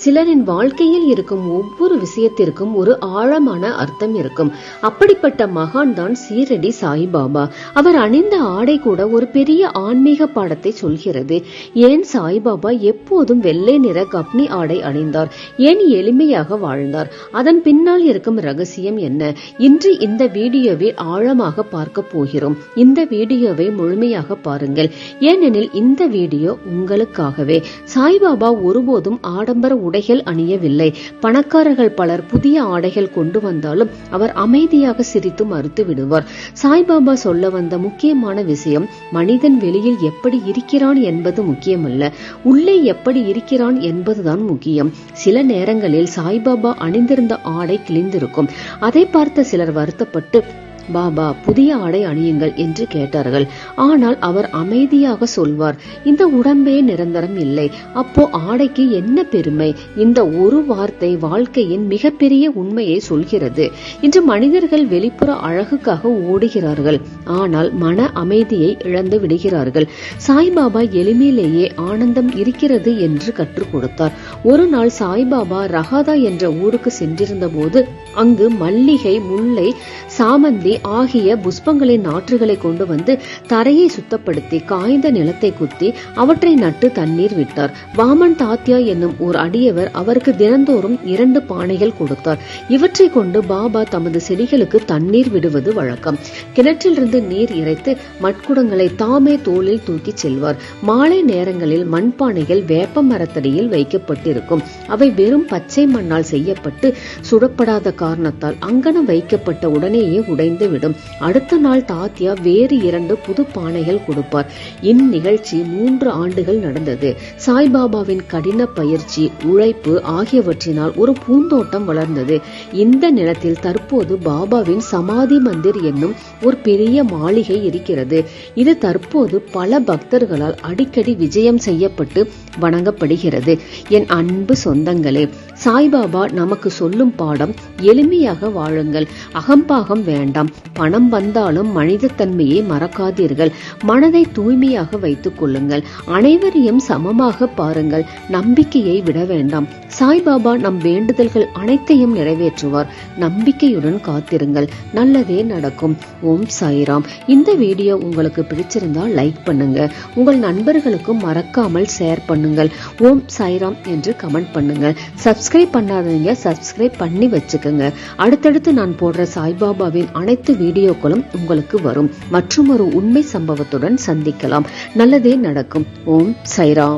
சிலரின் வாழ்க்கையில் இருக்கும் ஒவ்வொரு விஷயத்திற்கும் ஒரு ஆழமான அர்த்தம் இருக்கும். அப்படிப்பட்ட மகான் தான் சீரடி சாய்பாபா. அவர் அணிந்த ஆடை கூட ஒரு பெரிய ஆன்மீக பாடத்தை சொல்கிறது. ஏன் சாய்பாபா எப்போதும் வெள்ளை நிற கப்னி ஆடை அணிந்தார்? ஏன் எளிமையாக வாழ்ந்தார்? அதன் பின்னால் இருக்கும் ரகசியம் என்ன? இன்று இந்த வீடியோவை ஆழமாக பார்க்க போகிறோம். இந்த வீடியோவை முழுமையாக பாருங்கள், ஏனெனில் இந்த வீடியோ உங்களுக்காகவே. சாய்பாபா ஒருபோதும் ஆடம்பர உடைகள் அணியவில்லை. பணக்காரர்கள் பலர் புதிய ஆடைகள் கொண்டு வந்தாலும் அவர் அமைதியாக சிரித்து மறுத்து விடுவார். சாய்பாபா சொல்ல வந்த முக்கியமான விஷயம், மனிதன் வெளியில் எப்படி இருக்கிறான் என்பது முக்கியமல்ல, உள்ளே எப்படி இருக்கிறான் என்பதுதான் முக்கியம். சில நேரங்களில் சாய்பாபா அணிந்திருந்த ஆடை கிழிந்திருக்கும். அதை பார்த்த சிலர் வருத்தப்பட்டு, பாபா புதிய ஆடை அணியுங்கள் என்று கேட்டார்கள். ஆனால் அவர் அமைதியாக சொல்வார், இந்த உடம்பே நிரந்தரம் இல்லை. அப்போ ஆடைக்கு என்ன பெருமை? இந்த ஒரு வார்த்தை வாழ்க்கையின் மிகப்பெரிய உண்மையை சொல்கிறது. இன்று மனிதர்கள் வெளிப்புற அழகுக்காக ஓடுகிறார்கள், ஆனால் மன அமைதியை இழந்து விடுகிறார்கள். சாய்பாபா எளிமையிலேயே ஆனந்தம் இருக்கிறது என்று கற்றுக் கொடுத்தார். ஒரு நாள் சாய்பாபா ரஹாதா என்ற ஊருக்கு சென்றிருந்த போது அங்கு மல்லிகை, முல்லை, சாமந்தி ஆகிய புஷ்பங்களின் நாற்றுகளை கொண்டு வந்து தரையை சுத்தப்படுத்தி காய்ந்த நிலத்தை குத்தி அவற்றை நட்டு தண்ணீர் விட்டார். வாமன் தாத்யா என்னும் ஓர் அடியவர் அவருக்கு தினந்தோறும் 2 பானைகள் கொடுத்தார். இவற்றை கொண்டு பாபா தமது செடிகளுக்கு தண்ணீர் விடுவது வழக்கம். கிணற்றிலிருந்து நீர் இறைத்து மட்குடங்களை தாமே தோளில் தூக்கி செல்வார். மாலை நேரங்களில் மண்பானைகள் வேப்ப மரத்தடியில் வைக்கப்பட்டிருக்கும். அவை வெறும் பச்சை மண்ணால் செய்யப்பட்டு சுடப்படாத காரணத்தால் அங்கனம் வைக்கப்பட்ட உடனேயே உடைந்து விடும். அடுத்த நாள் தாத்யா வேறு 2 புது பானைகள் கொடுப்பார். இந்நிகழ்ச்சி 3 ஆண்டுகள் நடந்தது. சாய்பாபாவின் கடின பயிற்சி, உழைப்பு ஆகியவற்றினால் ஒரு பூந்தோட்டம் வளர்ந்தது. இந்த நிலத்தில் தற்போது பாபாவின் சமாதி மந்திர் என்னும் ஒரு பெரிய மாளிகை இருக்கிறது. இது தற்போது பல பக்தர்களால் அடிக்கடி விஜயம் செய்யப்பட்டு வணங்கப்படுகிறது. என் அன்பு சொந்தங்களே, சாய்பாபா நமக்கு சொல்லும் பாடம், எளிமையாக வாழுங்கள், அகம்பாகம் வேண்டாம். பணம் வந்தாலும் மனித தன்மையை மறக்காதீர்கள். மனதை தூய்மையாக வைத்துக் கொள்ளுங்கள். அனைவரையும் சமமாக பாருங்கள். நம்பிக்கையை விட வேண்டாம். சாய்பாபா நம் வேண்டுதல்கள் அனைத்தையும் நிறைவேற்றுவார். நம்பிக்கையுடன் காத்திருங்கள், நல்லதே நடக்கும். ஓம் சாய்ராம். இந்த வீடியோ உங்களுக்கு பிடிச்சிருந்தா லைக் பண்ணுங்க. உங்கள் நண்பர்களுக்கும் மறக்காமல் ஷேர் பண்ணுங்கள். ஓம் சாய்ராம் என்று கமெண்ட் பண்ணுங்க. சப்ஸ்கிரைப் பண்ணாதீங்க, சப்ஸ்கிரைப் பண்ணி வச்சுக்கோங்க. அடுத்தடுத்து நான் போடுற சாய்பாபாவின் அனைத்து வீடியோக்களும் உங்களுக்கு வரும். மற்றும் ஒரு உண்மை சம்பவத்துடன் சந்திக்கலாம். நல்லதே நடக்கும். ஓம் சாய்ராம்.